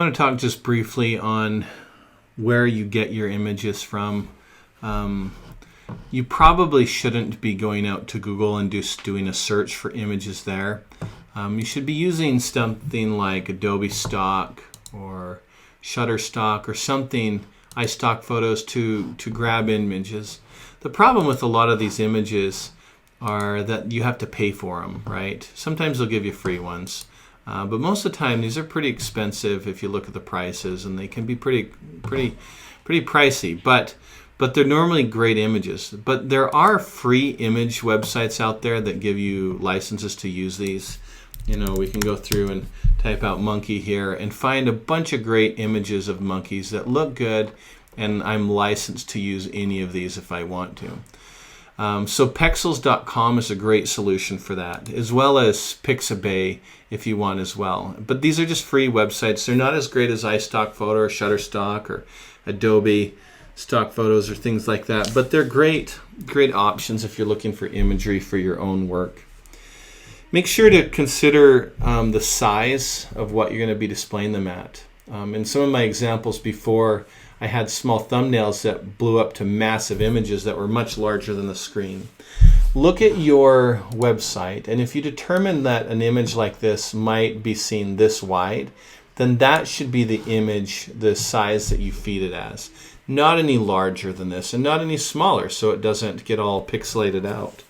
I want to talk just briefly on where you get your images from. You probably shouldn't be going out to Google and just doing a search for images there. You should be using something like Adobe Stock or Shutterstock or something, iStock Photos, to grab images. The problem with a lot of these images are that you have to pay for them, right? Sometimes they'll give you free ones. But most of the time, these are pretty expensive if you look at the prices, and they can be pretty pricey. But they're normally great images. But there are free image websites out there that give you licenses to use these. You know, we can go through and type out monkey here and find a bunch of great images of monkeys that look good, and I'm licensed to use any of these if I want to. So Pexels.com is a great solution for that, as well as Pixabay if you want as well. But these are just free websites. They're not as great as iStock Photo or Shutterstock or Adobe Stock Photos or things like that. But they're great options if you're looking for imagery for your own work. Make sure to consider the size of what you're going to be displaying them at. In some of my examples before, I had small thumbnails that blew up to massive images that were much larger than the screen. Look at your website, and if you determine that an image like this might be seen this wide, then that should be the image, the size that you feed it as. Not any larger than this, and not any smaller, so it doesn't get all pixelated out.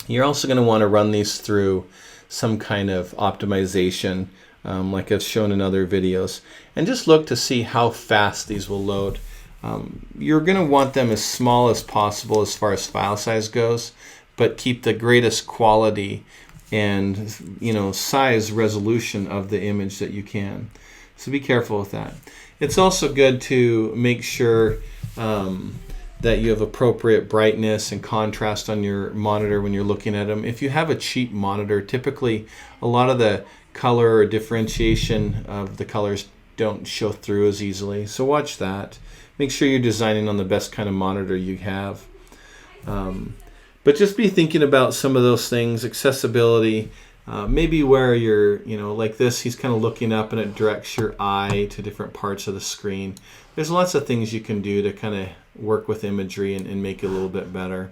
You're also going to want to run these through some kind of optimization, like I've shown in other videos, and just look to see how fast these will load. You're going to want them as small as possible as far as file size goes, but keep the greatest quality and size resolution of the image that you can. So be careful with that. It's also good to make sure that you have appropriate brightness and contrast on your monitor when you're looking at them. If you have a cheap monitor, typically a lot of the color or differentiation of the colors don't show through as easily. So watch that. Make sure you're designing on the best kind of monitor you have. But just be thinking about some of those things, accessibility, maybe where you're, like this, he's kind of looking up and it directs your eye to different parts of the screen. There's lots of things you can do to kind of work with imagery and make it a little bit better.